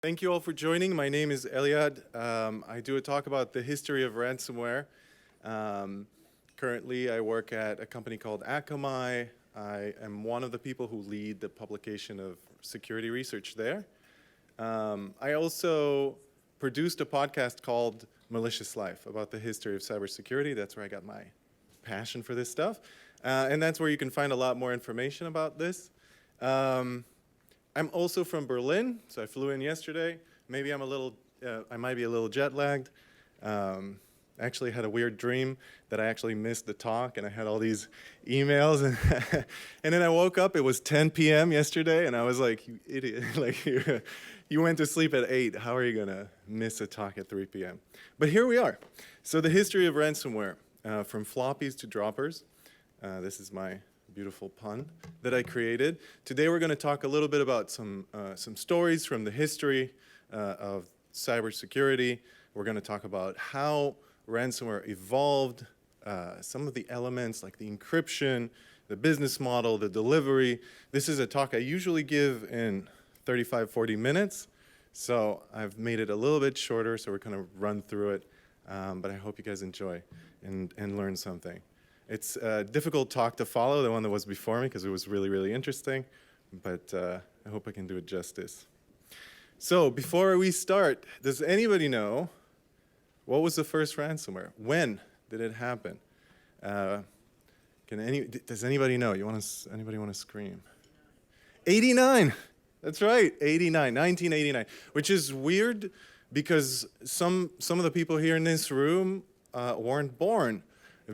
Thank you all for joining. My name is Eliad. I do a talk about the history of ransomware. Currently, I work at a company called Akamai. I am one of the people who lead the publication of security research there. I also produced a podcast called Malicious Life about the history of cybersecurity. That's where I got my passion for this stuff. And that's where you can find a lot more information about this. I'm also from Berlin, so I flew in yesterday. Maybe I might be a little jet lagged. I actually had a weird dream that I actually missed the talk, and I had all these emails, and then I woke up. It was 10 p.m. yesterday, and I was like, "You idiot! Like you went to sleep at 8. How are you gonna miss a talk at 3 p.m.?" But here we are. So the history of ransomware, from floppies to droppers. This is my beautiful pun that I created. Today we're going to talk a little bit about some stories from the history of cybersecurity. We're going to talk about how ransomware evolved, some of the elements like the encryption, the business model, the delivery. This is a talk I usually give in 35, 40 minutes. So I've made it a little bit shorter, so we're going to run through it. But I hope you guys enjoy and learn something. It's a difficult talk to follow, the one that was before me, because it was really, really interesting. But I hope I can do it justice. So before we start, does anybody know what was the first ransomware? When did it happen? Does anybody know? Anybody want to scream? 89. That's right, 1989, which is weird because some of the people here in this room weren't born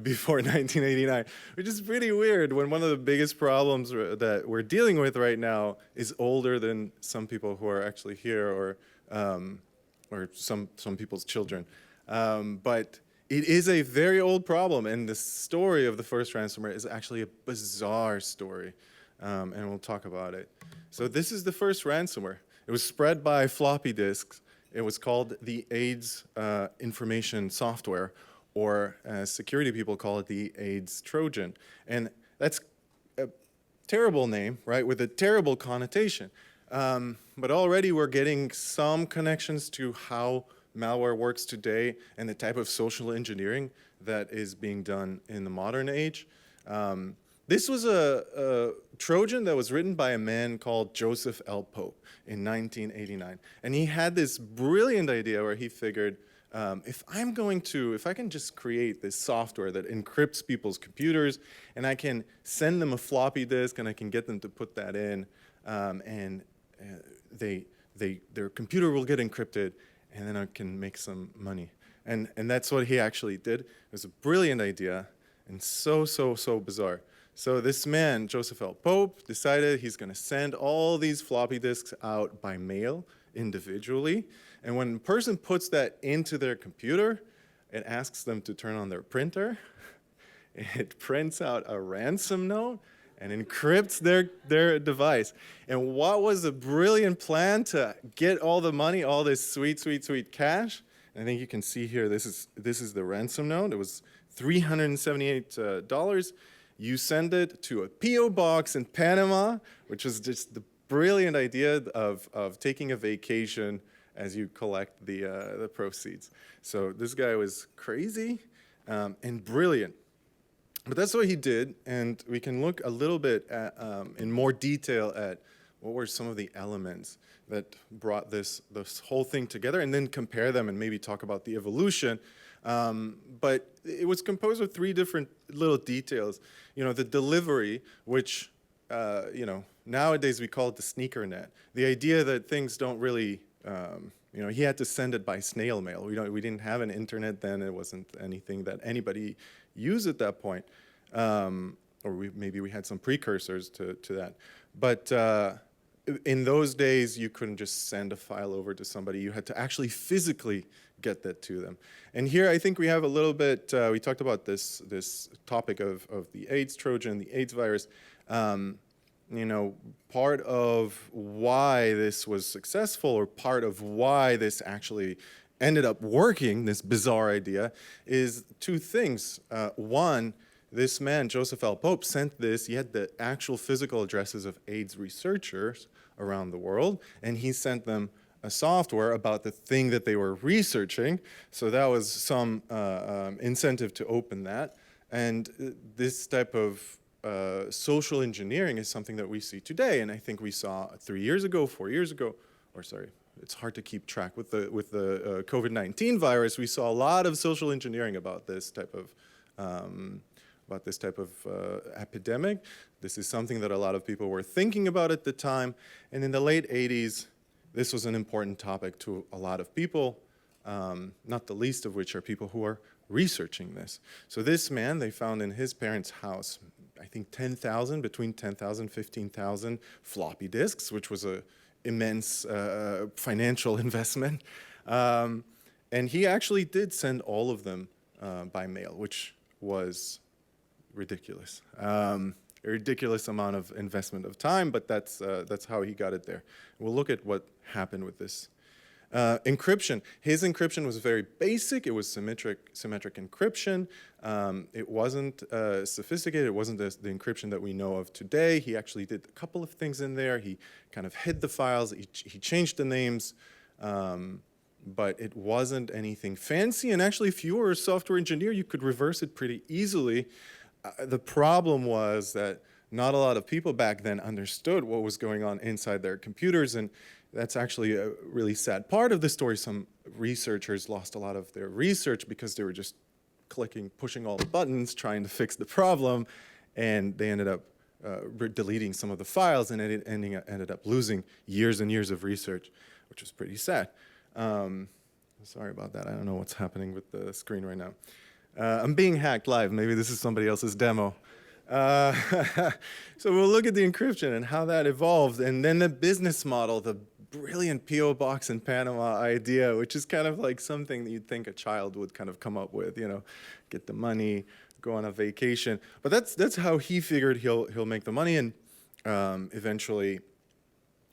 before 1989, which is pretty weird when one of the biggest problems that we're dealing with right now is older than some people who are actually here, or some people's children. But it is a very old problem, and the story of the first ransomware is actually a bizarre story, and we'll talk about it. So this is the first ransomware. It was spread by floppy disks. It was called the AIDS information software, or as security people call it, the AIDS Trojan. And that's a terrible name, right, with a terrible connotation. But already we're getting some connections to how malware works today and the type of social engineering that is being done in the modern age. This was a Trojan that was written by a man called Joseph L. Pope in 1989. And he had this brilliant idea where he figured, if I can just create this software that encrypts people's computers, and I can send them a floppy disk, and I can get them to put that in, and their computer will get encrypted, and then I can make some money. And that's what he actually did. It was a brilliant idea, and so bizarre. So this man, Joseph L. Pope, decided he's going to send all these floppy disks out by mail individually. And when a person puts that into their computer, it asks them to turn on their printer. It prints out a ransom note and encrypts their device. And what was the brilliant plan to get all the money, all this sweet cash? And I think you can see here, this is the ransom note. It was $378. You send it to a P.O. box in Panama, which was just the brilliant idea of taking a vacation as you collect the proceeds. So this guy was crazy and brilliant. But that's what he did, and we can look a little bit at, in more detail at what were some of the elements that brought this whole thing together, and then compare them and maybe talk about the evolution. But it was composed of 3 different little details. The delivery, which nowadays we call it the Sneakernet. The idea that things don't really, he had to send it by snail mail. We didn't have an internet then. It wasn't anything that anybody used at that point. Or maybe we had some precursors to that. But in those days, you couldn't just send a file over to somebody. You had to actually physically get that to them. And here I think we have a little bit, we talked about this topic of the AIDS Trojan, the AIDS virus. Part of why this was successful, or part of why this actually ended up working, this bizarre idea, is 2 things. One, this man, Joseph L. Pope, sent this. He had the actual physical addresses of AIDS researchers around the world, and he sent them a software about the thing that they were researching. So that was some incentive to open that. And this type of social engineering is something that we see today, and I think we saw 3 years ago, 4 years ago, or sorry, it's hard to keep track with the COVID-19 virus. We saw a lot of social engineering about this type of epidemic. This is something that a lot of people were thinking about at the time, and in the late 80s, this was an important topic to a lot of people, not the least of which are people who are researching this. So this man, they found in his parents' house, I think 10,000, between 10,000 and 15,000 floppy disks, which was an immense financial investment. And he actually did send all of them by mail, which was ridiculous. A ridiculous amount of investment of time, but that's how he got it there. We'll look at what happened with this. Encryption. His encryption was very basic. It was symmetric encryption. It wasn't sophisticated. It wasn't the encryption that we know of today. He actually did a couple of things in there. He kind of hid the files. He changed the names. But it wasn't anything fancy. And actually, if you were a software engineer, you could reverse it pretty easily. The problem was that not a lot of people back then understood what was going on inside their computers, and that's actually a really sad part of the story. Some researchers lost a lot of their research because they were just pushing all the buttons, trying to fix the problem, and they ended up deleting some of the files, and it ended up losing years and years of research, which was pretty sad. Sorry about that. I don't know what's happening with the screen right now. I'm being hacked live. Maybe this is somebody else's demo. So we'll look at the encryption and how that evolved, and then the business model, the brilliant P.O. box in Panama idea, which is kind of like something that you'd think a child would kind of come up with, you know, get the money, go on a vacation. But that's how he figured he'll make the money, and eventually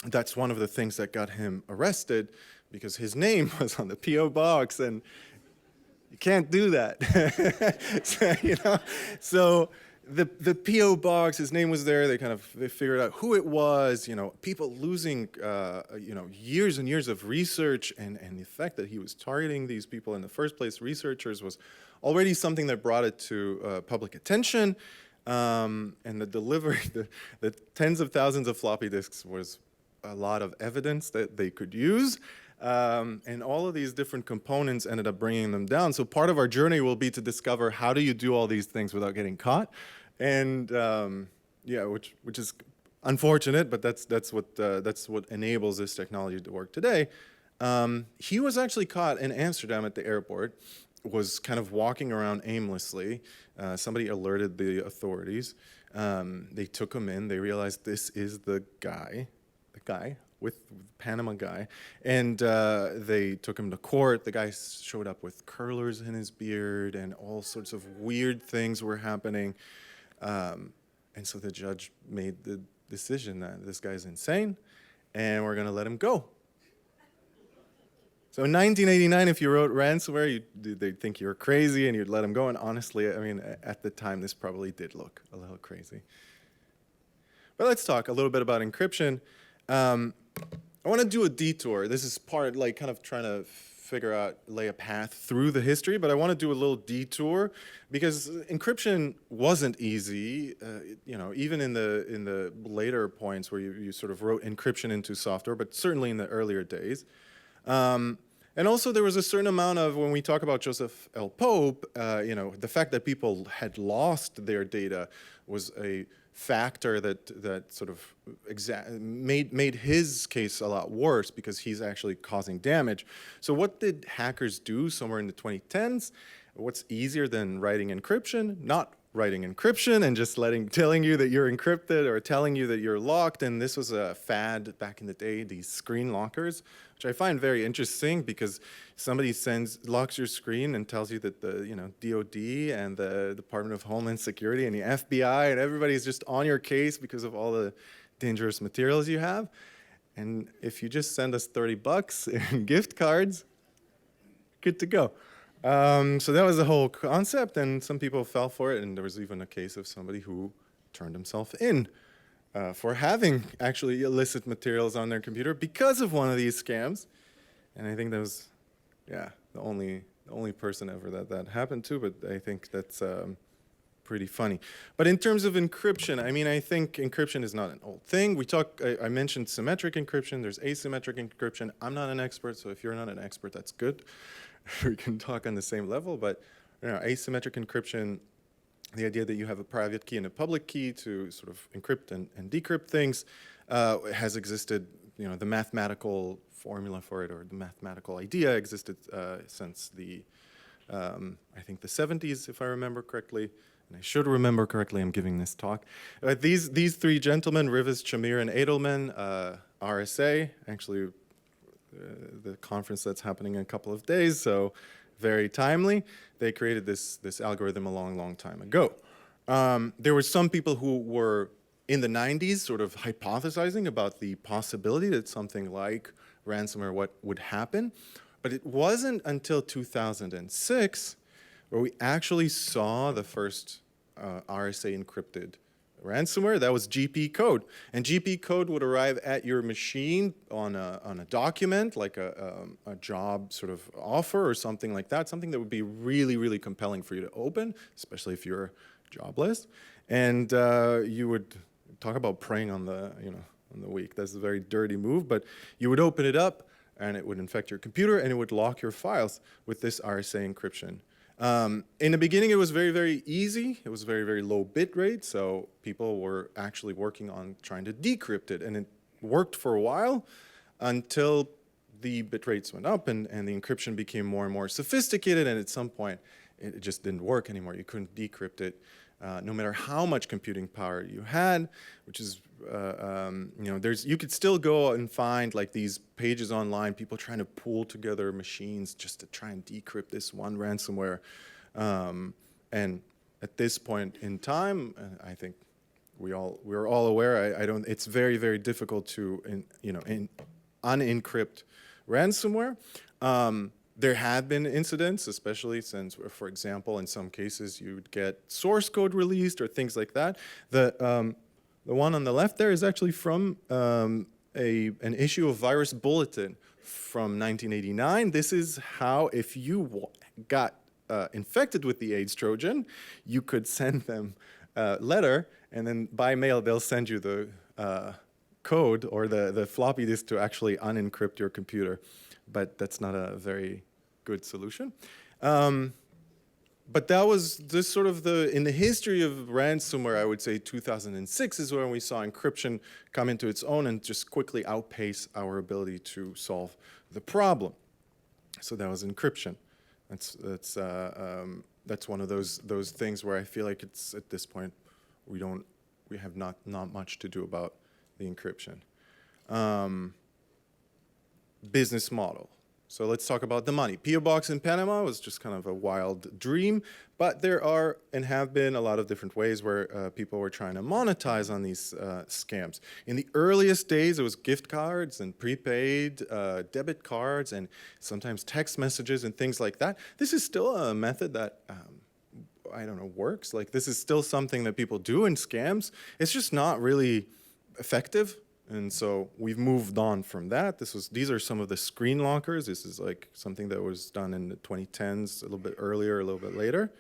that's one of the things that got him arrested, because his name was on the P.O. box, and you can't do that. So the P.O. box, his name was there. They figured out who it was. People losing years and years of research, and the fact that he was targeting these people in the first place, researchers, was already something that brought it to public attention. And the delivery, the tens of thousands of floppy disks was a lot of evidence that they could use. And all of these different components ended up bringing them down. So part of our journey will be to discover how do you do all these things without getting caught, and which is unfortunate, but that's what enables this technology to work today. He was actually caught in Amsterdam at the airport, was kind of walking around aimlessly. Somebody alerted the authorities. They took him in. They realized this is the guy with Panama guy, and they took him to court. The guy showed up with curlers in his beard, and all sorts of weird things were happening. And so the judge made the decision that this guy's insane, and we're going to let him go. So in 1989, if you wrote ransomware, they'd think you were crazy, and you'd let him go. And honestly, I mean, at the time, this probably did look a little crazy. But let's talk a little bit about encryption. I want to do a detour. This is part, like, kind of trying to lay a path through the history, but I want to do a little detour because encryption wasn't easy, even in the later points where you sort of wrote encryption into software, but certainly in the earlier days. And also there was a certain amount of, when we talk about Joseph L. Pope, the fact that people had lost their data was a factor that sort of made his case a lot worse because he's actually causing damage. So what did hackers do somewhere in the 2010s? What's easier than writing encryption? Not writing encryption and just telling you that you're encrypted or telling you that you're locked. And this was a fad back in the day, these screen lockers, which I find very interesting because somebody locks your screen and tells you that the DOD and the Department of Homeland Security and the FBI and everybody's just on your case because of all the dangerous materials you have. And if you just send us $30 in gift cards, good to go. So that was the whole concept, and some people fell for it, and there was even a case of somebody who turned himself in. for having actually illicit materials on their computer because of one of these scams. And I think that was, yeah, the only person ever that happened to, but I think that's pretty funny. But in terms of encryption, I mean, I think encryption is not an old thing. I mentioned symmetric encryption, there's asymmetric encryption. I'm not an expert, so if you're not an expert, that's good. We can talk on the same level, but asymmetric encryption, the idea that you have a private key and a public key to sort of encrypt and decrypt things has existed, the mathematical formula for it, or the mathematical idea existed since I think the 70s, if I remember correctly. And I should remember correctly, I'm giving this talk. These three gentlemen, Rivas, Shamir, and Edelman, RSA, actually the conference that's happening in a couple of days, so very timely. They created this algorithm a long time ago. There were some people who were in the 90s sort of hypothesizing about the possibility that something like ransomware would happen, but it wasn't until 2006 where we actually saw the first RSA encrypted ransomware. That was GP code. And GP code would arrive at your machine on a document, like a job sort of offer or something like that, something that would be really compelling for you to open, especially if you're jobless. And you would talk about preying on the weak. That's a very dirty move, but you would open it up and it would infect your computer and it would lock your files with this RSA encryption. In the beginning, it was very easy. It was very low bit rate, so people were actually working on trying to decrypt it, and it worked for a while until the bit rates went up and the encryption became more and more sophisticated, and at some point, it just didn't work anymore. You couldn't decrypt it no matter how much computing power you had, which is, you could still go and find like these pages online, people trying to pull together machines just to try and decrypt this one ransomware. And at this point in time, I think we're all aware. It's very difficult to unencrypt ransomware. There have been incidents, especially since, for example, in some cases you would get source code released or things like that. The one on the left there is actually from an issue of Virus Bulletin from 1989. This is how, if you got infected with the AIDS Trojan, you could send them a letter, and then by mail they'll send you the code or the floppy disk to actually unencrypt your computer. But that's not a very good solution. But that was this sort of in the history of ransomware, I would say 2006 is when we saw encryption come into its own and just quickly outpace our ability to solve the problem. So that was encryption. That's one of those things where I feel like it's at this point we have not much to do about the encryption. Business model. So let's talk about the money. P.O. Box in Panama was just kind of a wild dream, but there are and have been a lot of different ways where people were trying to monetize on these scams. In the earliest days, it was gift cards and prepaid debit cards and sometimes text messages and things like that. This is still a method that works. Like, this is still something that people do in scams. It's just not really effective. And so we've moved on from that. These are some of the screen lockers. This is like something that was done in the 2010s, a little bit earlier, a little bit later.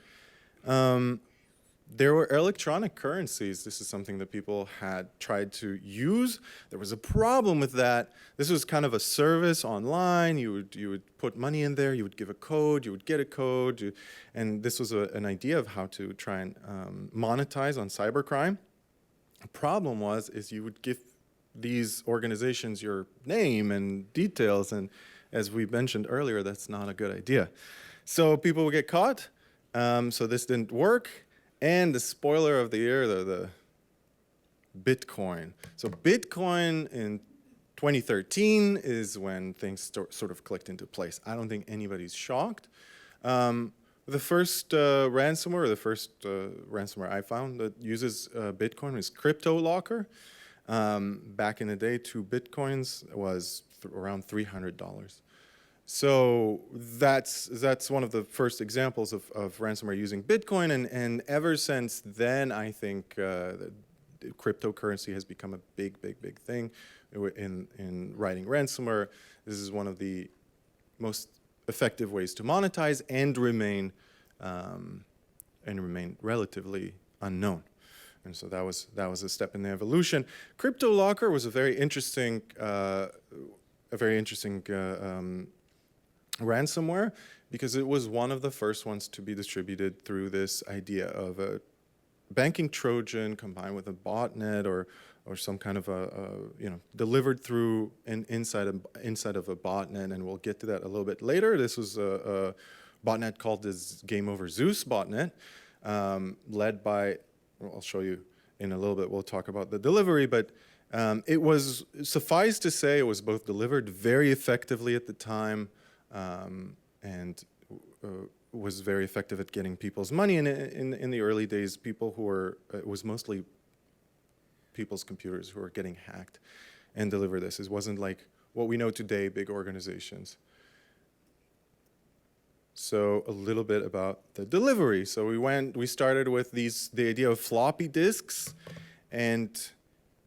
There were electronic currencies. This is something that people had tried to use. There was a problem with that. This was kind of a service online. You would put money in there. You would give a code. You would get a code. And this was an idea of how to try and monetize on cybercrime. The problem is you would give these organizations your name and details, and as we mentioned earlier, that's not a good idea. So people would get caught, so this didn't work, and the spoiler of the year, the Bitcoin. So Bitcoin in 2013 is when things sort of clicked into place. I don't think anybody's shocked. The first ransomware I found that uses Bitcoin is CryptoLocker. Back in the day, 2 Bitcoins was around $300. So that's one of the first examples of ransomware using Bitcoin, and ever since then, I think cryptocurrency has become a big, big, big thing in writing ransomware. This is one of the most effective ways to monetize and remain relatively unknown. And so that was a step in the evolution. CryptoLocker was a very interesting ransomware, because it was one of the first ones to be distributed through this idea of a banking Trojan combined with a botnet or some kind of delivered through inside of a botnet, and we'll get to that a little bit later. This was a botnet called this Game Over Zeus botnet, led by, well, I'll show you in a little bit. We'll talk about the delivery, but it was, suffice to say, it was both delivered very effectively at the time, and was very effective at getting people's money. And in the early days, people who were, it was mostly people's computers who were getting hacked and deliver this. It wasn't like what we know today, big organizations. So a little bit about the delivery. So we started with the idea of floppy disks, and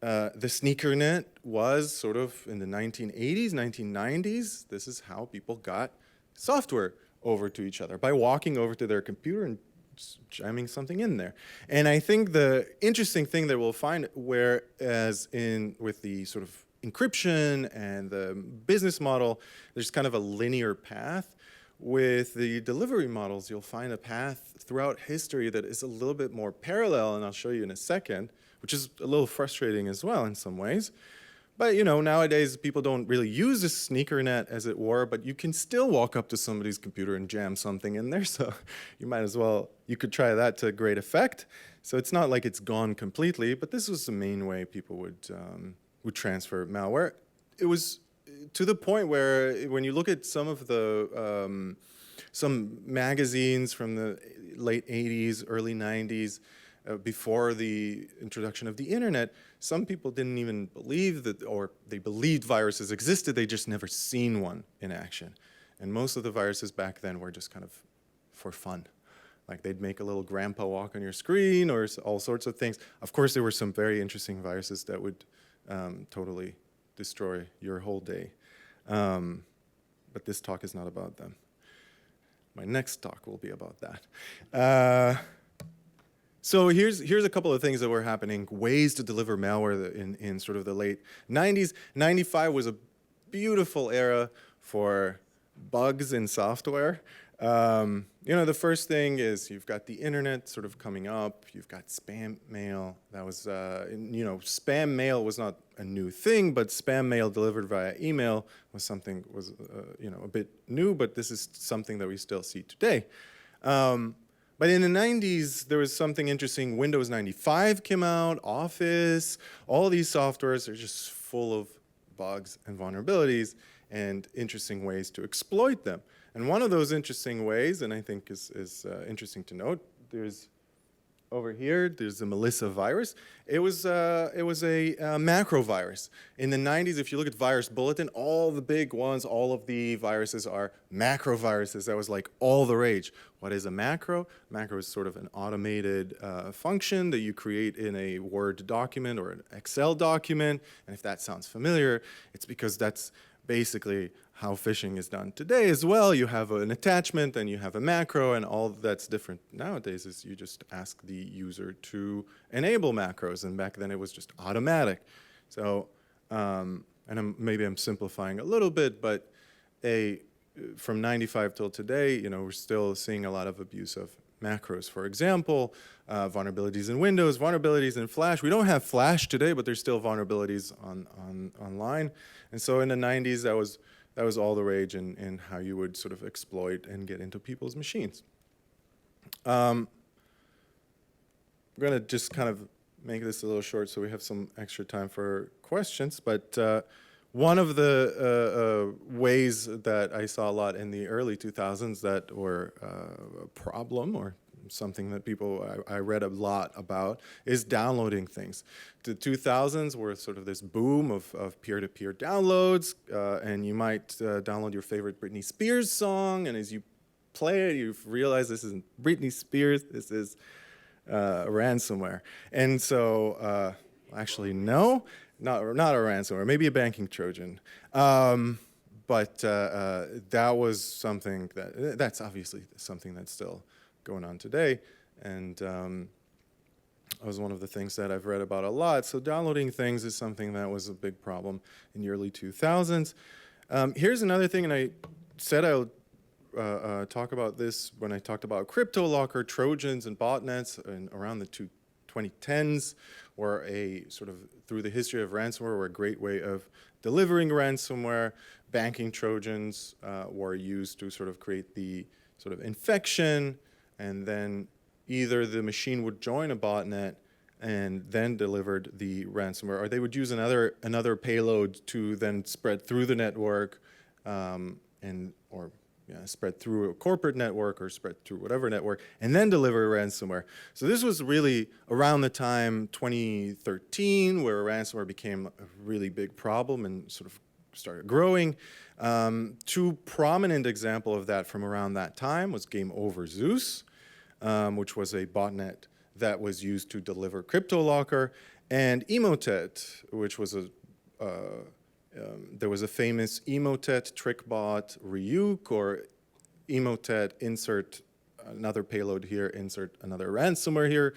the Sneakernet was sort of in the 1980s, 1990s. This is how people got software over to each other, by walking over to their computer and jamming something in there. And I think the interesting thing that we'll find, whereas with the sort of encryption and the business model, there's kind of a linear path. With the delivery models, you'll find a path throughout history that is a little bit more parallel, and I'll show you in a second, which is a little frustrating as well in some ways. But nowadays people don't really use a Sneakernet, as it were, but you can still walk up to somebody's computer and jam something in there, so you could try that to great effect. So it's not like it's gone completely, but this was the main way people would transfer malware. It was to the point where when you look at some of the some magazines from the late 80s, early 90s, before the introduction of the internet, some people didn't even believe that, or they believed viruses existed, they just never seen one in action. And most of the viruses back then were just kind of for fun. Like they'd make a little grandpa walk on your screen or all sorts of things. Of course, there were some very interesting viruses that would totally destroy your whole day. But this talk is not about them. My next talk will be about that. So here's a couple of things that were happening, ways to deliver malware in sort of the late 90s. 95 was a beautiful era for bugs in software. The first thing is you've got the internet sort of coming up. You've got spam mail. That was, spam mail was not a new thing, but spam mail delivered via email was a bit new, but this is something that we still see today. But in the 90s, there was something interesting. Windows 95 came out, Office, all these softwares are just full of bugs and vulnerabilities and interesting ways to exploit them. And one of those interesting ways, and I think is interesting to note, over here, there's the Melissa virus. It was a macro virus. In the 90s, if you look at Virus Bulletin, all the big ones, all of the viruses are macro viruses. That was like all the rage. What is a macro? Macro is sort of an automated function that you create in a Word document or an Excel document. And if that sounds familiar, it's because that's basically how phishing is done today as well. You have an attachment and you have a macro, and all that's different nowadays is you just ask the user to enable macros, and back then it was just automatic. So, maybe I'm simplifying a little bit, but from 95 till today, we're still seeing a lot of abuse of macros. For example, vulnerabilities in Windows, vulnerabilities in Flash. We don't have Flash today, but there's still vulnerabilities online. And so in the 90s, that was all the rage in how you would sort of exploit and get into people's machines. I'm going to just kind of make this a little short so we have some extra time for questions. But one of the ways that I saw a lot in the early 2000s that were a problem, or something that I read a lot about, is downloading things. The 2000s were sort of this boom of peer-to-peer downloads, and you might download your favorite Britney Spears song, and as you play it, you realize this isn't Britney Spears, this is ransomware. And so actually, no, not a ransomware, maybe a banking Trojan. But that was something that's obviously something that's still going on today. And that was one of the things that I've read about a lot. So downloading things is something that was a big problem in the early 2000s. Here's another thing, and I said I'll talk about this when I talked about CryptoLocker, Trojans, and botnets around the 2010s, were through the history of ransomware, were a great way of delivering ransomware. Banking Trojans were used to sort of create the sort of infection, and then either the machine would join a botnet and then delivered the ransomware, or they would use another payload to then spread through the network, spread through a corporate network or spread through whatever network, and then deliver ransomware. So this was really around the time 2013, where ransomware became a really big problem and sort of started growing. Two prominent examples of that from around that time was Game Over Zeus, which was a botnet that was used to deliver CryptoLocker, and Emotet, which was there was a famous Emotet trick bot, Ryuk, or Emotet insert another payload here, insert another ransomware here.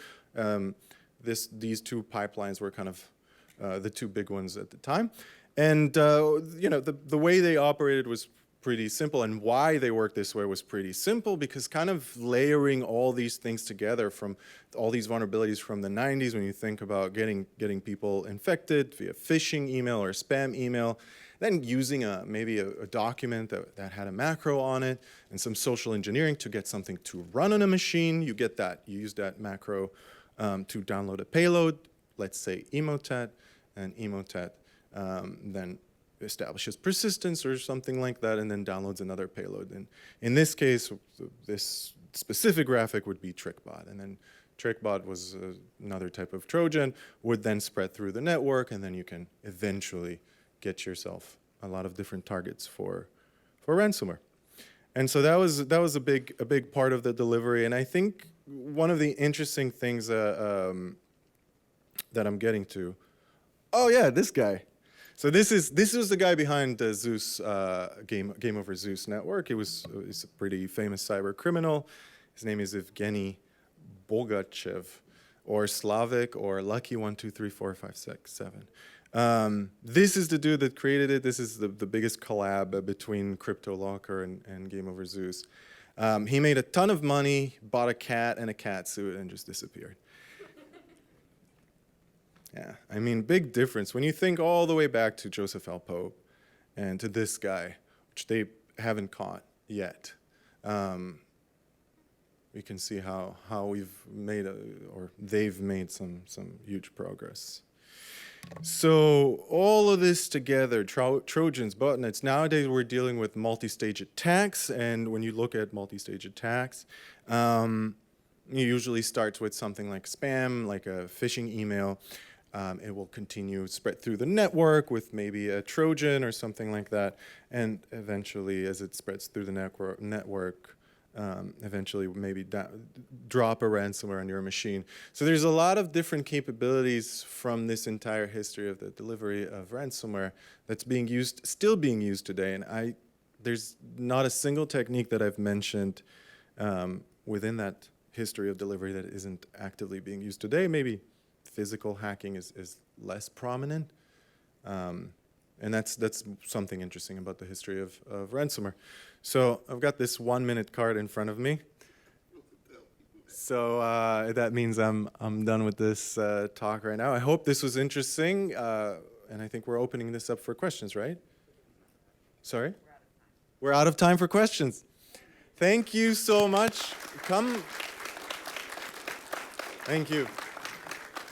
These two pipelines were kind of the two big ones at the time. And the way they operated was pretty simple, and why they worked this way was pretty simple, because kind of layering all these things together from all these vulnerabilities from the 90s, when you think about getting people infected via phishing email or spam email, then using maybe a document that had a macro on it and some social engineering to get something to run on a machine. You use that macro to download a payload, let's say Emotet, and Emotet then establishes persistence or something like that, and then downloads another payload. And in this case, this specific graphic would be TrickBot, and then TrickBot was another type of Trojan, would then spread through the network, and then you can eventually get yourself a lot of different targets for ransomware. And so that was a big part of the delivery. And I think one of the interesting things that I'm getting to, oh yeah, this guy. So this was the guy behind the Zeus Game Over Zeus network. He's a pretty famous cyber criminal. His name is Evgeny Bogachev, or Slavic, or Lucky 1, 2, 3, 4, 5, 6, 7. This is the dude that created it. This is the biggest collab between CryptoLocker and Game Over Zeus. He made a ton of money, bought a cat and a cat suit, and just disappeared. Yeah, I mean, big difference. When you think all the way back to Joseph L. Pope and to this guy, which they haven't caught yet, we can see how we've made, or they've made some huge progress. So all of this together, Trojans, botnets, nowadays we're dealing with multi-stage attacks, and when you look at multi-stage attacks, it usually starts with something like spam, like a phishing email. It will continue spread through the network with maybe a Trojan or something like that, and eventually, as it spreads through the network, eventually maybe drop a ransomware on your machine. So there's a lot of different capabilities from this entire history of the delivery of ransomware that's still being used today. And there's not a single technique that I've mentioned within that history of delivery that isn't actively being used today. Maybe physical hacking is less prominent. And that's something interesting about the history of ransomware. So I've got this 1-minute card in front of me. So that means I'm done with this talk right now. I hope this was interesting, and I think we're opening this up for questions, right? Sorry? We're out of time for questions. Thank you so much. Come. Thank you.